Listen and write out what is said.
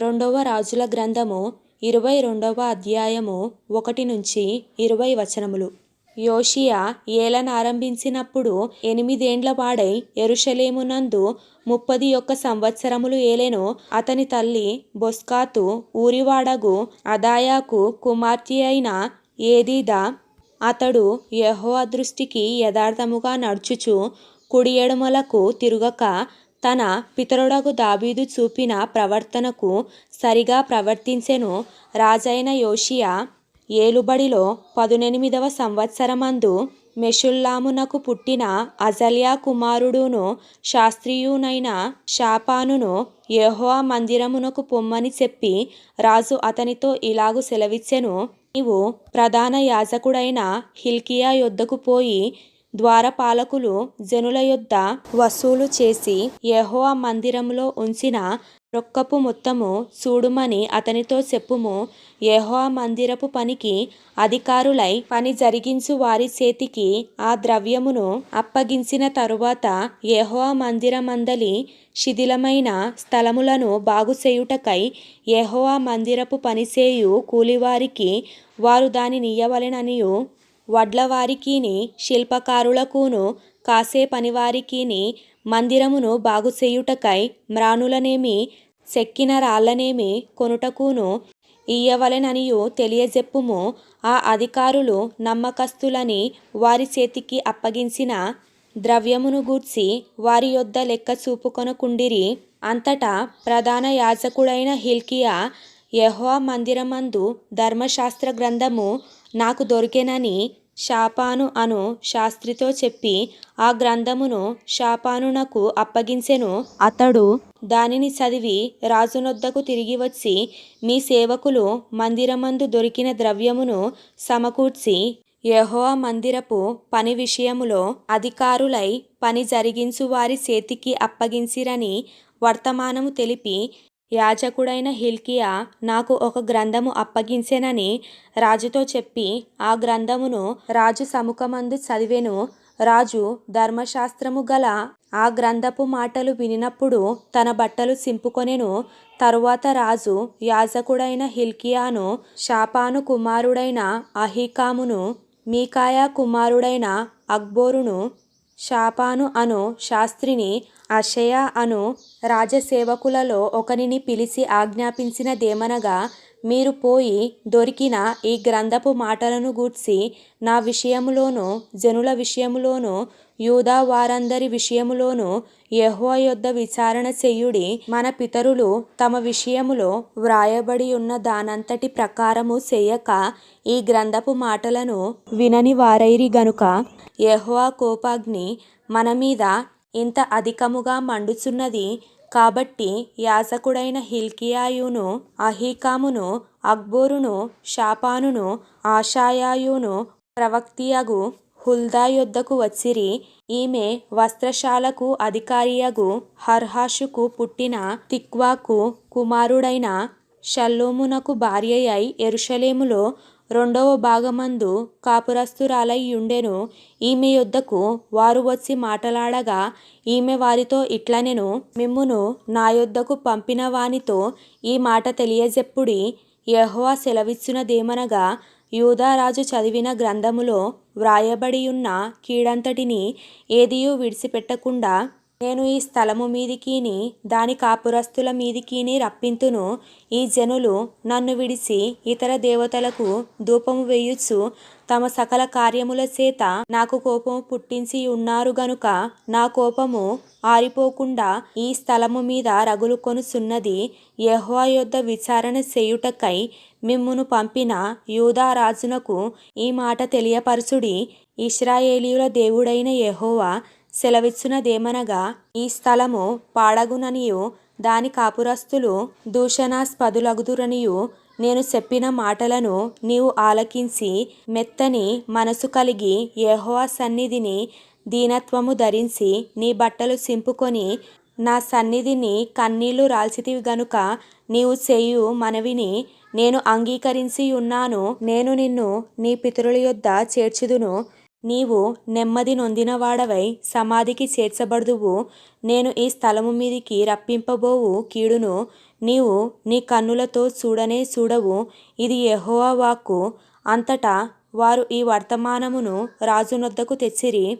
రెండవ రాజుల గ్రంథము 22వ అధ్యాయము 1-20 వచనములు. యోషియా ఏలనారంభించినప్పుడు 8 వాడై యెరూషలేమునందు 31 సంవత్సరములు ఏలెను. అతని తల్లి బొస్కాతు ఊరివాడగు అదాయాకు కుమార్తె అయిన ఏదీదా. అతడు యెహోవా దృష్టికి యథార్థముగా నడుచుచు కుడి ఎడమలకు తిరుగక తన పితరుడగు దావీదు చూపిన ప్రవర్తనకు సరిగా ప్రవర్తించెను. రాజైన యోషియా ఏలుబడిలో 18వ సంవత్సరమందు మెషుల్లామునకు పుట్టిన అజల్యా కుమారుడును శాస్త్రియునైన షాపానును యెహోవా మందిరమునకు పొమ్మని చెప్పి రాజు అతనితో ఇలాగు సెలవిచ్చెను. నీవు ప్రధాన యాజకుడైన హిల్కీయా యొద్దకు పోయి ద్వారపాలకులు జనుల యొద్ద వసూలు చేసి యెహోవా మందిరములో ఉంచిన రొక్కపు మొత్తము చూడుమని అతనితో చెప్పుము. యెహోవా మందిరపు పనికి అధికారులై పని జరిగించు వారి చేతికి ఆ ద్రవ్యమును అప్పగించిన తరువాత యెహోవా మందిరమందలి శిథిలమైన స్థలములను బాగుచేయుటకై యెహోవా మందిరపు పనిచేయు కూలివారికి వారు దానినియ్యవలెననియు, వడ్లవారికిని శిల్పకారులకును కాసే పనివారికిని మందిరమును బాగుచేయుటకై మ్రానులనేమి చెక్కిన రాళ్ళనేమి కొనుటకును ఇయ్యవలెననియు తెలియజెప్పుము. ఆ అధికారులు నమ్మకస్తులని వారి చేతికి అప్పగించిన ద్రవ్యమును గూర్చి వారి యొద్ద లెక్క చూపుకొనకుండిరి. అంతటా ప్రధాన యాజకుడైన హిల్కీయా యెహోవా మందిరమందు ధర్మశాస్త్ర గ్రంథము నాకు దొరికెనని షాపాను అను శాస్త్రితో చెప్పి ఆ గ్రంథమును షాపానునకు అప్పగించెను. అతడు దానిని చదివి రాజునొద్దకు తిరిగి వచ్చి, మీ సేవకులు మందిరమందు దొరికిన ద్రవ్యమును సమకూర్చి యెహోవా మందిరపు పని విషయములో అధికారులై పని జరిగించు వారి చేతికి అప్పగించిరని వర్తమానము తెలిపి, యాజకుడైన హిల్కీయా నాకు ఒక గ్రంథము అప్పగించెనని రాజుతో చెప్పి ఆ గ్రంథమును రాజు సముఖమందు చదివెను. రాజు ధర్మశాస్త్రము గల ఆ గ్రంథపు మాటలు వినినప్పుడు తన బట్టలు చింపుకొనెను. తరువాత రాజు యాజకుడైన హిల్కీయాను, షాపాను కుమారుడైన అహీకామును, మీకాయా కుమారుడైన అక్బోరును, షాపాను అను శాస్త్రిని, అషయా అను రాజసేవకులలో ఒకనిని పిలిచి ఆజ్ఞాపించినదేమనగా, మీరు పోయి దొరికిన ఈ గ్రంథపు మాటలను గూర్చి నా విషయములోను జనుల విషయములోను యూదా వారందరి విషయములోను యెహోవా యొద్ద విచారణ చెయ్యుడి. మన పితరులు తమ విషయములో వ్రాయబడి ఉన్న దానంతటి ప్రకారము చెయ్యక ఈ గ్రంథపు మాటలను వినని వారైరి గనుక యెహోవా కోపాగ్ని మన మీద ఇంత అధికముగా మండుచున్నది. కాబట్టి యాజకుడైన హిల్కీయాయును, అహీకామును, అక్బోరును, షాపానును, ఆషాయాయును ప్రవక్తియగు హుల్దా యొద్దకు వచ్చిరి. ఈమె వస్త్రశాలకు అధికారియగు హర్హషుకు పుట్టిన తిక్వాకు కుమారుడైన షల్లూమునకు భార్యయై యెరూషలేములో 2వ భాగమందు కాపురస్తురాలై యుండెను. ఈమె యొద్దకు వారు వచ్చి మాటలాడగా ఈమె వారితో ఇట్లనెను, మిమ్మును నా యొద్దకు పంపిన వానితో ఈ మాట తెలియజెప్పుడి. యెహోవా సెలవిచ్చునదేమనగా, యూదారాజు చదివిన గ్రంథములో వ్రాయబడియున్న కీడంతటిని ఏదియూ విడిచిపెట్టకుండా నేను ఈ స్థలము మీదికిని దాని కాపురస్తుల మీదికిని రప్పింతును. ఈ జనులు నన్ను విడిచి ఇతర దేవతలకు ధూపము వేయుచు తమ సకల కార్యముల చేత నాకు కోపము పుట్టించి ఉన్నారు గనుక నా కోపము ఆరిపోకుండా ఈ స్థలము మీద రగులుకొనుచున్నది. యెహోవా యొద్ద విచారణ చేయుటకై మిమ్మును పంపిన యూదా రాజునకు ఈ మాట తెలియపరచుడి. ఇశ్రాయేలీయుల దేవుడైన యెహోవా సెలవిచ్చునదేమనగా, ఈ స్థలము పాడగుననియు దాని కాపురస్తులు దూషణాస్పదులగుదురనియు నేను చెప్పిన మాటలను నీవు ఆలకించి మెత్తని మనసు కలిగి యెహోవా సన్నిధిని దీనత్వము ధరించి నీ బట్టలు చింపుకొని నా సన్నిధిని కన్నీళ్లు రాల్చితివి గనుక నీవు చేయు మనవిని నేను అంగీకరించి ఉన్నాను. నేను నిన్ను నీ పితరుల యొద్ద చేర్చుదును. నీవు నెమ్మది నొందినవాడవై సమాధికి చేర్చబడుదువు. నేను ఈ స్థలము మీదికి రప్పింపబోవు కీడును నీవు నీ కన్నులతో చూడనే చూడవు. ఇది యెహోవా వాక్కు. అంతటా వారు ఈ వర్తమానమును రాజునొద్దకు తెచ్చిరి.